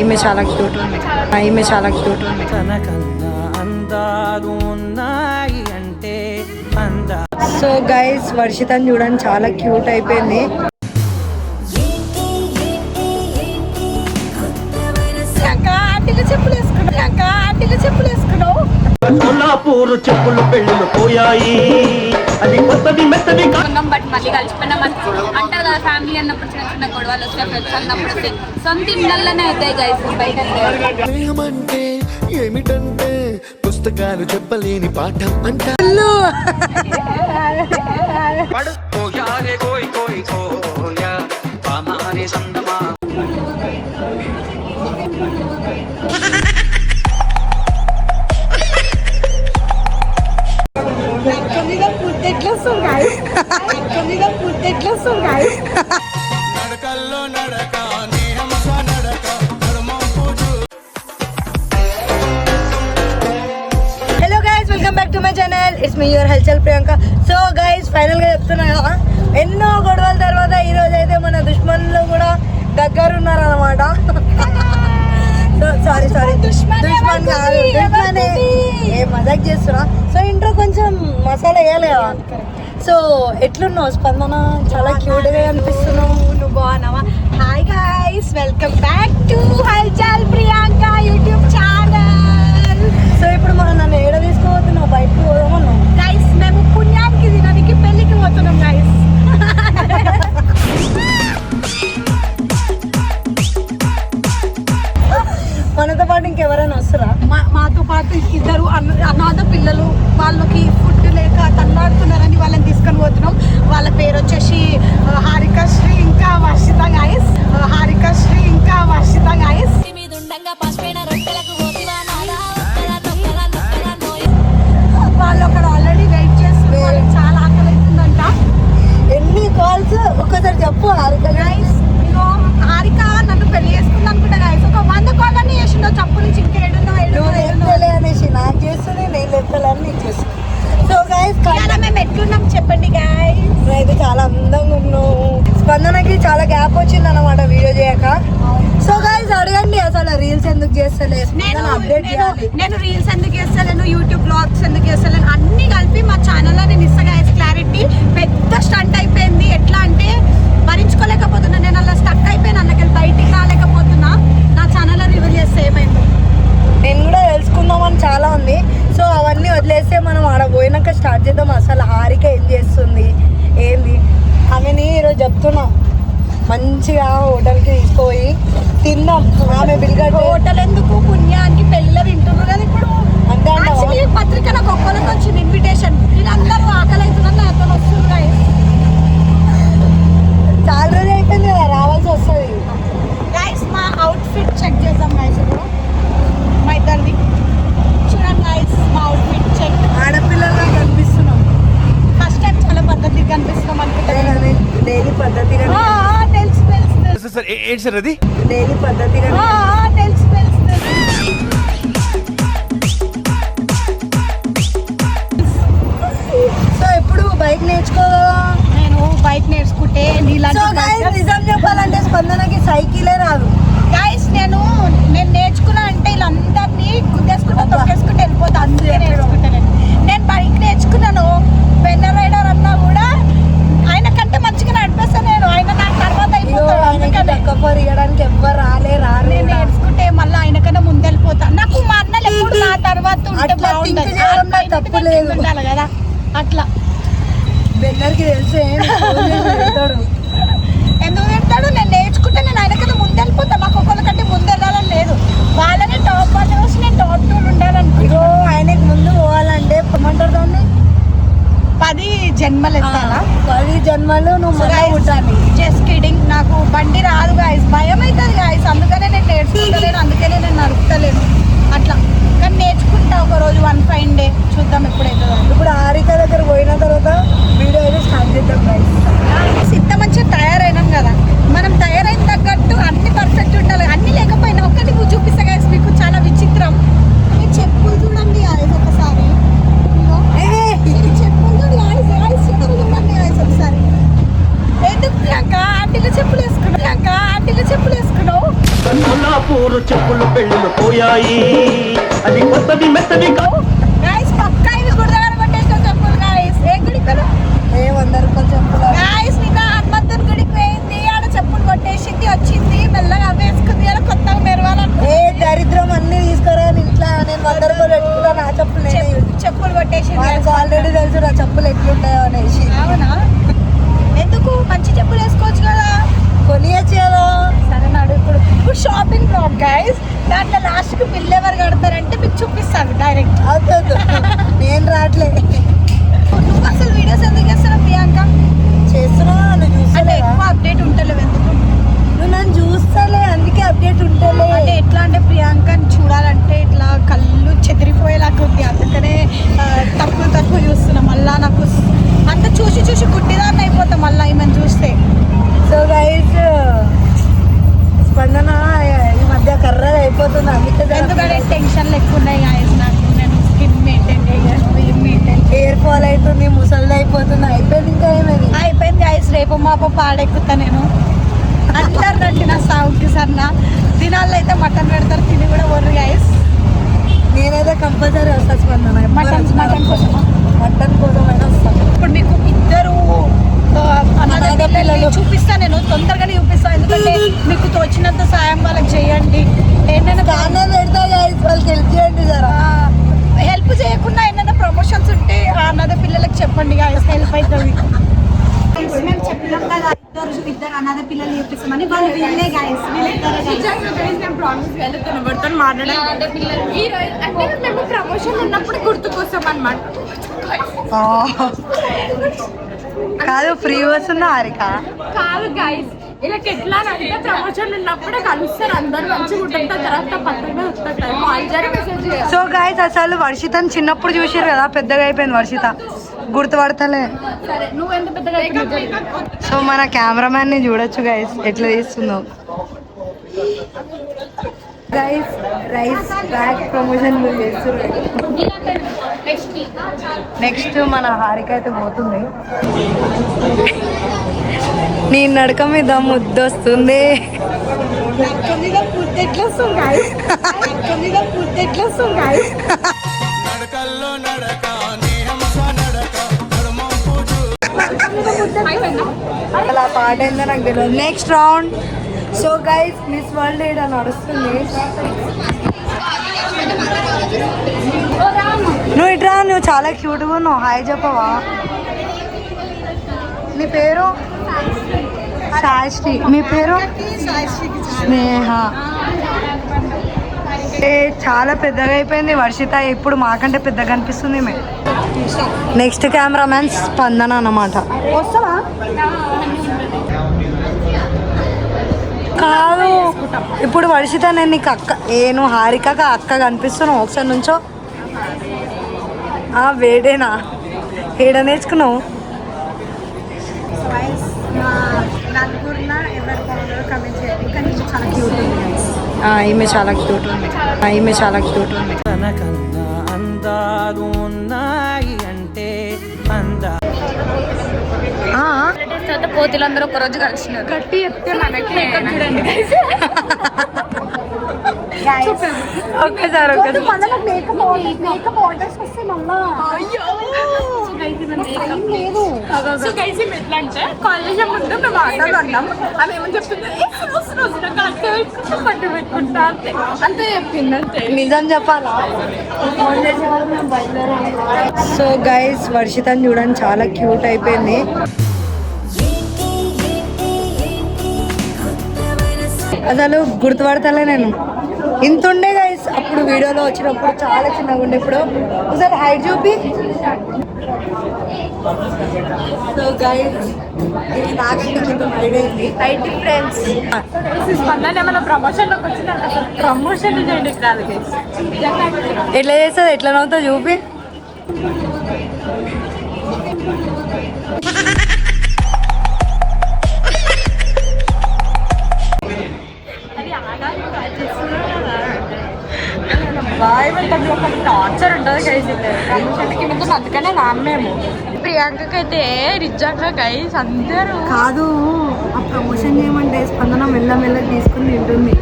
ఈమె చాలా క్యూట్ ఉంది. ఈమె చాలా క్యూట్ ఉంది. సో గైస్ వర్షితని చూడండి చాలా క్యూట్ అయిపోయింది. సోలాపూర్ చెప్పులు పెళ్ళిళ్ళు పోయాయి, అది కొత్తది మెత్తది బట్ మళ్ళీ కలిసిపోయినా అంటారు కదా ఫ్యామిలీ అన్నప్పుడు చిన్న చిన్న గొడవలు వస్తే ఫ్రెండ్స్ అన్నప్పుడు సొంత ఇళ్ళల్లోనే అవుతాయి గైస్. బయట అంటే ఏమిటంటే పుస్తకాలు చెప్పలేని పాఠం అంటారు. Hello guys, welcome back to my channel. It's me your హల్చల్ ప్రియాంక. సో గైస్ ఫైనల్ గా చెప్తున్నా కదా, ఎన్నో గొడవల తర్వాత ఈ రోజు అయితే మన దుష్మన్లు కూడా దగ్గర ఉన్నారు అనమాట. సారీ దుష్మన్ కాదు, దుష్మనే మజాక్ చేస్తున్నా. సో ఇంట్లో కొంచెం మసాలా వేయాలి కదా. సో ఎట్లున్నావు స్పందన? చాలా క్యూట్ గా అనిపిస్తున్నావు. నువ్వు బాగున్నావా? Hi guys, welcome back to Halchal Priyanka YouTube channel. So ఇప్పుడు మనం నన్ను ఏడ తీసుకోబోతున్నావు? బయటకు పోదామన్నావు గైస్. మేము పుణ్యానికి దినానికి పెళ్లికి పోతున్నాం గైస్. మనతో పాటు ఇంకెవరైనా వస్తారా? మాతో పాటు ఇద్దరు అనాథ పిల్లలు, వాళ్ళకి ఫుడ్ లేక తల్లాడుతున్నారని వాళ్ళని తీసుకొని పోతున్నాం. వాళ్ళ పేరు వచ్చేసి హారికశ్రీ ఇంకా వర్షిత గైస్. హారికశ్రీ ఇంకా వర్షిత గైస్. వాళ్ళు అక్కడ ఆల్రెడీ వెయిట్ చేస్తున్నారు. చాలా ఆకలి అవుతుందంట. ఎన్ని కాల్స్ ఒక్కసారి చెప్పు హారిక గైస్. ఇగో హారిక నన్ను పెళ్లి చేసుకుంది అనుకుంటా గైస్. ఒక 100 కాల్ అని చేసిండో చెప్పు నుంచి ఇంకేడున్నో అనేసి నాకు చేస్తుంది, నేను లెక్కలని నీకు చేస్తాను. సో గైస్ మేము ఎట్లున్నాం చెప్పండి గైస్. అయితే చాలా అందంగా ఉన్నావు. స్పందనకి చాలా గ్యాప్ వచ్చింది అనమాట వీడియో చేయక. సో గైస్ అడగండి అసలు రీల్స్ ఎందుకు చేస్తలేదు, అప్డేట్ చేయాలి. నేను రీల్స్ ఎందుకు చేస్తలేను, యూట్యూబ్ బ్లాగ్స్ ఎందుకు చేస్తలేను, అన్ని కలిపి మా ఛానల్లో నేను ఇస్తా గైస్ క్లారిటీ. పెద్ద స్టంట్ అయిపోయింది. ఎట్లా అంటే భరించుకోలేకపోతున్నా, నేను అలా స్టక్ అయిపోయినా, అందుకే బయటికి రాలేకపోతున్నా. నా ఛానల్లో రివీల్ చేస్తే ఏమైందో నేను కూడా తెలుసుకుందామని చాలా ఉంది. సో అవన్నీ వదిలేస్తే మనం ఆడ పోయినాక స్టార్ట్ చేద్దాం. అసలు హారిక ఏం చేస్తుంది ఏంది ఆమెని ఈరోజు చెప్తున్నా. మంచిగా హోటల్కి తీసుకుపోయి తిందాం. ఆమె బిల్ కట్టి హోటల్ ఎందుకు, పుణ్యానికి పెళ్ళిలో తింటున్నారు కదా ఇప్పుడు. అంటే పత్రిక నాకు ఒక్కరికి వచ్చింది ఇన్విటేషన్. వీళ్ళందరూ ఆకలి అవుతుందని నాతో వస్తుంది. చాలా రోజు అయిపోయింది కదా, రావాల్సి వస్తుంది. గైస్ మా అవుట్ఫిట్ చెక్ చేద్దాం గైస్. ఇప్పుడు మా ఇద్దరిది చూడండి గైస్, మా అవుట్ఫిట్ చెక్. ఆడపిల్లలా కనిపిస్తున్నాం. ఫస్ట్ టైం చాలా పద్ధతిగా కనిపిస్తున్నాం అనుకుంటా. డైలీ పద్ధతిగా తెలుసు ఏంటి సార్ అది? డైలీ పద్ధతిగా తెలుసు. సో ఇప్పుడు బైక్ నేర్చుకో. నేను బైక్ నేర్చుకుంటే నిజం చెప్పాలంటే స్పందనకి సైకిలే రాదు గైస్. నేను నేర్చుకున్నా అంటే వీళ్ళందరినీ గుద్దేసుకుంటా తొక్కేసుకుంటూ వెళ్ళిపోతా. అందుకే నేర్చుకుంటాను. నేను బైక్ నేర్చుకున్నాను. పెన్న రైడర్ అన్నా కూడా ఆయన కంటే మంచిగా నడిపేస్తాను నేను. ఆయన నాకు తర్వాత ఇవ్వడానికి ఎవ్వరు రారు. నేను నేర్చుకుంటే మళ్ళీ ఆయన కన్నా ముందు వెళ్ళిపోతా. నాకు మా అన్నలు ఎప్పుడు నా తర్వాత ఉంటే బాగుంటుంది. తప్పు లేదు ఉండాలి కదా అట్లా. బెన్నర్కి తెలిసే ఎందుకు తింటాడు? నేను నేర్చుకుంటే నేను ఆయన కన్నా ముందు వెళ్ళిపోతా. నాకు ఒక్కొక్కరికంటే ముందు వెళ్ళాలని లేదు. వాళ్ళని టాప్ 1 చూసి నేను టాప్ 2 ఉండాలనుకో. ఆయనకి ముందు పోవాలంటే ఏమంటారు దాన్ని, 10 జన్మలు ఎత్తాలా? 10 జన్మలు నువ్వు ఉంటాను. Just kidding. నాకు బండి రాదు గాయస్, భయం అవుతుంది గాయస్. అందుకనే నేను నేర్చుకుంటలేను, అందుకనే నేను నడుపుతలేను అట్లా. కానీ నేర్చుకుంటా ఒకరోజు, 1 ఫైన్ డే చూద్దాం ఎప్పుడైతే. ఇప్పుడు హారిక దగ్గర పోయిన తర్వాత వీడియో అయితే స్టార్ట్ చేద్దాం గైస్. ఇంత మంచిగా తయారైనాం కదా, మనం తయారైన తగ్గట్టు అన్ని పర్ఫెక్ట్ ఉండాలి. అన్ని చెప్పులు పెళ్ళిళ్ళు పోయాయి అది కొత్తవి మెత్తవి గైస్ పక్కా ఇవి గుడిదగర కొట్టేసిన చెప్పులు గైస్. ఏ గుడికి వెళ్ళు? 100 రూపాయలు చెప్పులు. గైస్ నిన్న హనుమంతుని గుడికి పోయింది, ఆడ చెప్పులు కొట్టేసింది, వచ్చింది మెల్లగా వేసుకుంది, ఆడ కొత్తగా మెరవాలని ఏ దరిద్రం అన్ని తీసుకురా ఇంట్లో. నేను 100 రూపాయలు పెట్టుకున్నా, నా చెప్పులు నేనే use చేస్తా. చెప్పులు కొట్టేసింది. వాళ్ళకి ఆల్రెడీ తెలుసు నా చెప్పులు ఎట్లుంటాయో అనేసి. అవునా? ఎందుకు మంచి చెప్పులు వేసుకోవచ్చు కదా. కొనియచ్చు కదా. సరే నాడు ఇప్పుడు షాపింగ్ బ్లాగ్ గైస్. దాంట్లో లాస్ట్కి బిల్ ఎవరు కడతారంటే మీకు చూపిస్తాను డైరెక్ట్. అవుతుంది. నేను రావట్లే. నువ్వు అసలు వీడియోస్ ఎందుకు చేస్తున్నావు ప్రియాంక? చేస్తున్నా, నువ్వు అంటే చూస్తలేవా? ఎక్కువ అప్డేట్ ఉంటలేవు ఎందుకు? నువ్వు నన్ను చూస్తలే, అందుకే అప్డేట్ ఉంటలే. అంటే ఎట్లా అంటే ప్రియాంకని చూడాలంటే ఇట్లా కళ్ళు చెదిరిపోయేలాగా ఉంది, అందుకనే తక్కువ చూస్తున్నా. మళ్ళా నాకు అంత చూసి గుడ్డిదాన్ని అయిపోతాం మళ్ళీ ఈమెను చూస్తే. సో గైస్, స్పందన ఈ మధ్య కర్రగా అయిపోతుంది, అందుకే ఎందుకంటే టెన్షన్లు ఎక్కువ ఉన్నాయి గాయస్ నాకు. నేను స్కిన్ మెయింటైన్ చేయాలి, హెయిర్ ఫాల్ అవుతుంది, ముసలిది అయిపోతుంది. అయిపోయింది, ఇంకా ఏమైంది? అయిపోయింది గాయస్. రేపు మాప పాడెక్కుతా నేను. అందరు రండి నా సాగుకి సర్నా. దినాల్లో అయితే మటన్ పెడతారు, తిని కూడా వర్రు గాయస్. నేనైతే కంపల్సరీ వస్తా స్పందన. మటన్ కోసమా? మటన్ కోసమైనా వస్తాను. ఇప్పుడు మీకు ఇద్దరు అనాథ పిల్లలు చూపిస్తా, నేను తొందరగానే చూపిస్తాను. ఎందుకంటే మీకు తోచినంత సాయం వాళ్ళకి చేయండి. ఏంటంటే దాన్నే పెడతా గైస్, వాళ్ళకి హెల్ప్ చేయండి జరా. హెల్ప్ చేయకుండా ఏమైనా ప్రమోషన్స్ ఉంటే ఆ అనాథ పిల్లలకి చెప్పండి గాయస్, హెల్ప్ అవుతుంది. మేము చెప్పినాం కదా ఇద్దరు అనాథ పిల్లలు చూపిస్తామని, వాళ్ళు వీళ్ళే గాయస్. అంటే మేము ప్రమోషన్ ఉన్నప్పుడు గుర్తుకొస్తాం అన్నమాట. కాదు, ఫ్రీ వస్తుందా హారిక? కాదు గైస్, వీళ్ళకి ఎట్లా అంటే ప్రమోషన్ ఉన్నప్పుడే కలుస్తారు, అందరు మంచిగా ఉంటుంది. తర్వాత పక్కనే వస్తారు, కాల్ చేయాలి, మెసేజ్ చేయాలి. సో గైస్, అసలు వర్షితని చిన్నప్పుడు చూసారు కదా, పెద్దగా అయిపోయింది వర్షిత, గుర్తుపడతలే. సరే నువ్వు ఎంత పెద్దగా సో మన కెమెరామ్యాన్ ని చూడొచ్చు గైస్ ఎట్లా తీస్తుందో. గైస్ రైస్ బ్యాగ్ ప్రమోషన్ చేస్తున్నారు. నెక్స్ట్ మన హారిక అయితే పోతుంది. నీ నడక మీద ముద్దొస్తుంది. అలా పాట ఏందో నాకు తెలియదు. Next round. So guys, miss world ఈడ నడుస్తుంది. నువ్వు ఇట్రా, నువ్వు చాలా క్యూట్గా ఉన్నావు. హాయ్ చెప్పవా? నీ పేరు? సాయిశ్రీ. మీ పేరు? స్నేహ. చాలా పెద్దగా అయిపోయింది వర్షిత, ఇప్పుడు మాకంటే పెద్దగా అనిపిస్తుంది. నెక్స్ట్ కెమెరామ్యాన్ స్పందన అన్నమాట. వస్తావా? కాదు, ఇప్పుడు వర్షిత నేను నీకు అక్క, నువ్వు హారికగా అక్క కనిపిస్తున్నావు. ఒకసారి నుంచో. వేడేనా? ఏడ నేర్చుకున్నావు? నలుగురిన ఎవరు బాగున్నారో కమెంట్ చేయండి. కానీ ఇది చాలా క్యూట్ ఉంది. ఈమె చాలా క్యూట్ ఉంది. ఈమె చాలా క్యూట్ ఉంది. తనకన్నా అందాలు ఉన్నాయి అంటే అందా తర్వాత కోతులందరూ ఒక రోజు కలిసినారు. గట్టి చెప్తే మనకి చూడండి ఒక్కసారి మేకప్ ఆర్డర్స్ వస్తే మళ్ళా లేదు. సో గైస్ ఎట్లా అంటే కాలేజ్ ముందు మేము ఆర్డర్ అన్నాం, ఆమె ఏమని చెప్తుంది, పట్టు పెట్టుకుంటా అంతే అంతే చెప్పింది. అంతే నిజం చెప్పాలా? సో గైస్, వర్షితని చూడండి, చాలా క్యూట్ అయిపోయింది. అసలు గుర్తుపడతలే నేను. ఇంత ఉండే గైస్ అప్పుడు వీడియోలో వచ్చినప్పుడు, చాలా చిన్నగా ఉండే. ఇప్పుడు ఒకసారి హైట్ చూపి. సో గైస్, ఇది నాకంటే కొంచెం హైట్ అయింది. Height difference. స్పందన ఏమైనా ప్రమోషన్లోకి వచ్చిందా? ప్రమోషన్ చేయండి రాదు. ఎట్లా చేస్తుంది, ఎట్లా నవ్వుతా చూపి. టార్చర్ ఉంటుంది గైస్ ప్రమోషన్కి ముందు అందుకనే నామేమో ప్రియాంకకి అయితే నిజంగా గైస్ అందరూ కాదు ఆ ప్రమోషన్ చేయమంటే స్పందన మెల్లమెల్లగా తీసుకుని తింటుంది.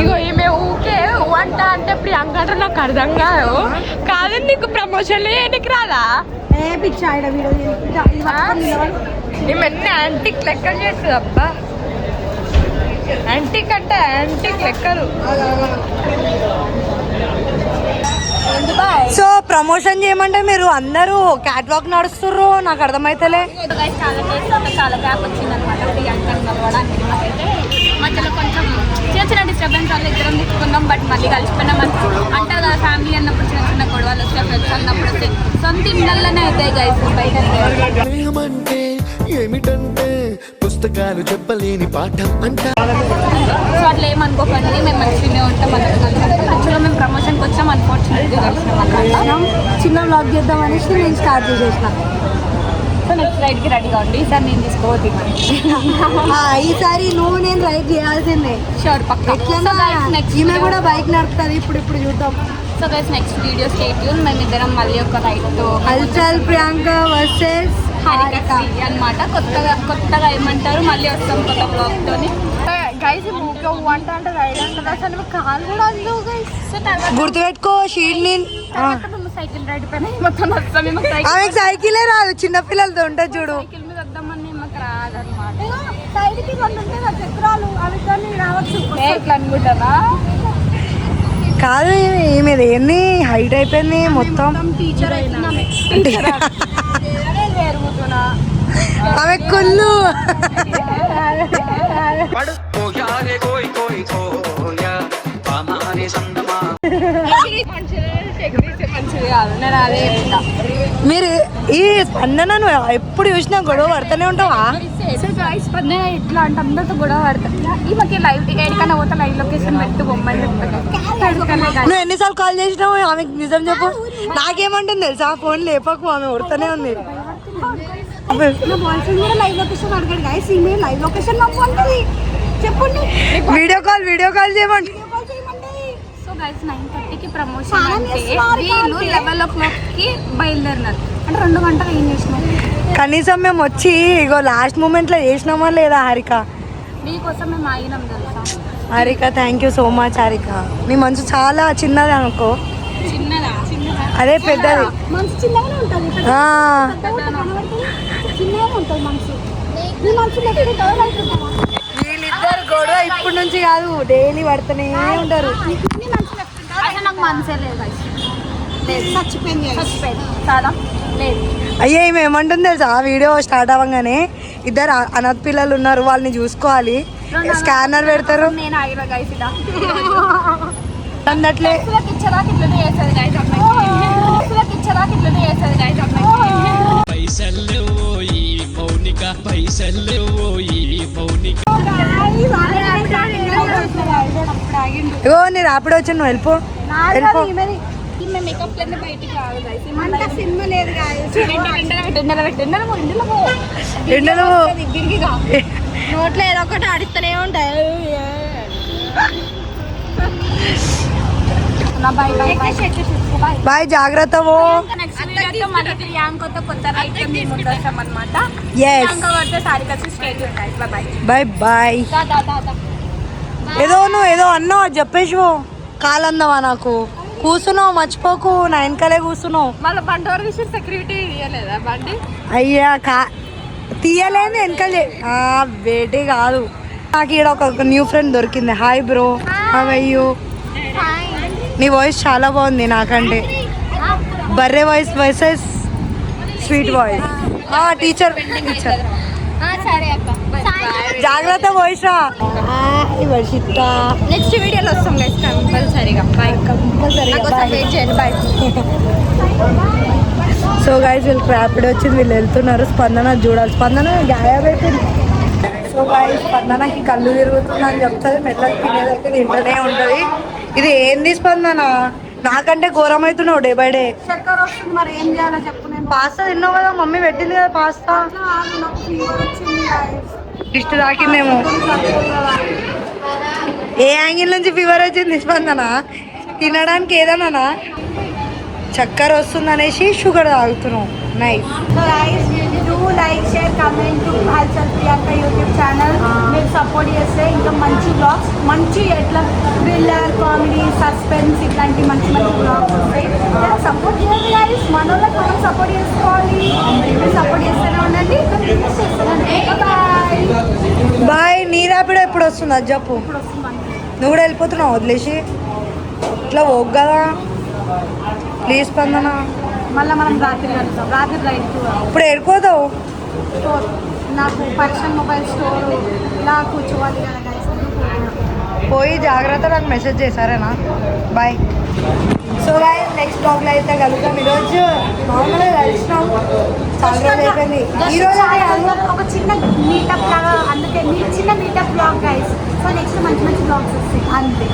ఇగో ఈమె ఊకే వంట అంటే ప్రియాంక అంటే నాకు అర్థం కాదు నీకు ప్రమోషన్లు చేయడానికి రాదా ఏ పిచ్చి ఆడ వీడియో ఈమె యాంటిక్ లెక్కలు చేస్తుంది అబ్బా యాంటిక్ అంటే యాంటిక్ లెక్కలు. సో ప్రమోషన్ చేయమంటే మీరు అందరూ క్యాట్ వాక్ నడుస్తుర్రు, నాకు అర్థమైతలే. చాలా గ్యాప్ వచ్చింది అనమాట మధ్యలో కొంచెం చిన్న చిన్న డిస్టర్బెన్స్ వల్ల ఇద్దరం తిట్టుకున్నాం. బట్ మళ్ళీ కలిసిపోయినాం. అంటే కదా ఫ్యామిలీ అన్నప్పుడు చిన్న చిన్న గొడవలు వస్తాయి, ఫ్రెండ్స్ అన్నప్పుడు వస్తాయి. సొంత ఇళ్ళల్లోనే అవుతాయి గైస్, బయట స్నేహమంటే ఏమిటంటే పుస్తకాలు చెప్పలేని పాఠం అంట. సో అట్లా ఏమనుకోకండి, మేము మంచిగానే ఉంటాం. యాక్చువల్గా మేము ప్రమోషన్కి వచ్చాం, అన్ఫార్చునేట్లీ కలిసినాం అన్నమాట. చిన్న వ్లాగ్ చేద్దాం అనేసి నేను స్టార్ట్ చేసేసిన. సో నెక్స్ట్ రైడ్కి రెడీగా ఉండి ఈసారి నేను తీసుకోవద్దు. ఈసారి నువ్వు నేను రైడ్ చేయాల్సిందే షూర్ పక్కా. ఈమె కూడా బైక్ నడుపుతుంది, ఇప్పుడు చూద్దాం. So guys next video stay tune. మేము ఇద్దరం మళ్ళీ ఒక రైడ్తో హల్చల్ ప్రియాంక వర్సెస్ హారిక అన్నమాట. కొత్తగా ఏమంటారు, మళ్ళీ వస్తాం కొత్త బ్లాగ్తో. గైస్ ఊకే వంట అంటే రైడ్ అంటే అసలు కాలు కూడా అందు గైస్. సో తర్వాత గుర్తుపెట్టుకో షీల్ని. మేము సైకిల్ రైడ్ పైన మొత్తం వస్తాం. మేము ఆమెకు సైకిలే రాదు, చిన్న పిల్లలతో ఉంటుంది చూడు. సైకిల్ మీద వద్దామని మాకు రాదన్నమాట. సైడ్కి రెండు ఉంటాయి కదా చక్రాలు, అవి కానీ రావచ్చు ఎట్లా అనుకుంటారా. కాదు ఈమెది ఏంది హైట్ అయిపోయింది మొత్తం. టీచర్ ఆమె కుళ్ళు. మంచిది కాదు, నేను అదే చెప్తా. మీరు ఈ స్పందనను ఎప్పుడు చూసినా గొడవ పడుతూనే ఉంటావా? స్పందన ఎట్లా అంటే అందరితో గొడవ పడతాయి. ఈమెకి లైవ్ ఎక్కడికైనా పోతే లైవ్ లొకేషన్ పెట్టు బొమ్మని చెప్తాను. నువ్వు ఎన్నిసార్లు కాల్ చేసినావు ఆమెకి నిజం చెప్పు. నాకేమంటుంది తెలుసా, ఫోన్ లేపకు, ఆమె ఉడతనే ఉంది. లైవ్ లొకేషన్ అడగడు గైస్, ఈమె లైవ్ లొకేషన్ నాకు అంటది. చెప్పండి వీడియో కాల్ చేయమండి. సో గైస్ 9:30కి ప్రమోషన్ అంటే వీళ్ళు 11 o'clockకి బయలుదేరినారు. అంటే 2 గంటలు ఏం చేసినాం. కనీసం మేము వచ్చి ఇగో లాస్ట్ మూమెంట్లో చేసినామా లేదా హారిక? మీకోసం మేము ఆగినాం తెలుసా. Harika thank you so much. Harika నీ మనసు చాలా చిన్నది అనుకో. చిన్నదా అదే పెద్దది. మనసు చిన్నగానే ఉంటుంది, చిన్నగానే ఉంటుంది మనసు. మీ మనసు వీళ్ళిద్దరు గొడవ ఇప్పటి నుంచి కాదు, డైలీ పడుతూనే ఉంటారు. అసలు నాకు మనసే లేదు, చచ్చిపోయింది చాలా లేదు. అయ్యే ఈమె ఏమంటుంది తెలుసా, వీడియో స్టార్ట్ అవ్వగానే ఇద్దరు అనాథ పిల్లలు ఉన్నారు, వాళ్ళని చూసుకోవాలి, స్కానర్ పెడతారు. నేను ఆగిన గైస్ ఇలా అందట్లే ఇచ్చరాకి ఇట్లనే చేసేది గైస్ అమ్మాయి, ఇచ్చరాకి ఇట్లనే చేసేది గైస్ అమ్మాయి. ఇగో నీ రాపిడ్ వచ్చి నువ్వు వెళ్ళిపో. మేకప్ బయటికి రాదు గైస్. సినిమా లేదు ఎండలో నోట్లో ఏదో ఒకటి ఆడిస్తూనే ఉంటాయి. బాయ్, జాగ్రత్త. నెక్స్ట్ వీడియోతో మళ్ళీ ప్రియాంకతో కొత్త రైట్ ముందు వస్తాం అనమాట. Bye bye. ఏదో అన్నావు, అది చెప్పేసి కాలందావా నాకు. కూర్చున్నావు, మర్చిపోకు, నా వెనకాలే కూర్చున్నావు. మళ్ళీ బండి వరకు తీసి సెక్యూరిటీ తీయలేదా బండి? అయ్యా తీయలేదు వెనకాలే. వేటే కాదు, నాకు ఇక్కడ ఒక న్యూ ఫ్రెండ్ దొరికింది. Hi bro, how are you? నీ వాయిస్ చాలా బాగుంది నాకంటే. బర్రె voice versus sweet voice. Teacher జాగ్రత్త వాయిస్ రా. వర్షిత నెక్స్ట్ వీడియోలో వస్తాం గైస్ కంపల్సరీగా. బాయ్, వెయిట్ చేయండి. బాయ్. సో గైస్ వీళ్ళు ర్యాపిడ్ వచ్చింది, వీళ్ళు వెళ్తున్నారు. స్పందన చూడాలి, స్పందన గాయాబ్ అయిపోయింది. సో గైస్ స్పందనకి కళ్ళు తిరుగుతుందని చెప్తుంది, మెల్లకి తినేదైతే తింటూనే ఉంటుంది. ఇది ఏంది స్పందన, నాకంటే ఘోరం అవుతున్నావు డే బై డే. చక్కెర వస్తుంది, మరి ఏం చేయాలో చెప్పు. నేను పాస్తా తిన్నావు కదా, మమ్మీ పెట్టింది కదా పాస్తా. నాకు ఫీవర్ వచ్చింది. దిష్టి తాకిందేమో. ఏ యాంగిల్ నుంచి ఫీవర్ వచ్చింది స్పందన? తినడానికి ఏదన్నా చక్కెర వస్తుంది అనేసి షుగర్ తాగుతున్నాం. Nice. So guys do like share comment to Halchal Priyanka YouTube channel. మీరు సపోర్ట్ చేస్తే ఇంకా మంచి బ్లాగ్స్, మంచి ఎట్లా థ్రిల్లర్, కామెడీ, సస్పెన్స్ ఇట్లాంటి మంచి మంచి బ్లాగ్స్ వస్తాయి. సపోర్ట్ చేయండి గైస్, మన వాళ్ళకి మనం సపోర్ట్ చేసుకోవాలి. మీరు సపోర్ట్ చేస్తూనే ఉండండి. Bye bye. నీ ర్యాపిడో ఎప్పుడు వస్తుంది అది చెప్పు. ఇప్పుడు వస్తుంది. నువ్వు కూడా వెళ్ళిపోతున్నావు వదిలేసి. ఇట్లా పోగు కదా ప్లీజ్ స్పందన. మళ్ళీ మనం రాత్రి కలుద్దాం. రాత్రి రైట్ ఇప్పుడు ఎడుకోదావు. స్టోర్ నాకు పర్సనల్ మొబైల్ స్టోర్ ఇలా కూర్చోవాలి కదా గైస్. పోయి జాగ్రత్త నాకు మెసేజ్ చేశారేనా. బాయ్. సో గాయస్ నెక్స్ట్ బ్లాగ్లో అయితే కలుగుతాం. ఈరోజు నార్మల్గా కలిసినాం, చాలా రోజులు అయిపోయింది. ఈరోజు ఒక చిన్న మీటప్ లాగా, అందుకే చిన్న meetup blog guys. So next మంచి మంచి బ్లాగ్స్ వస్తాయి అంతే.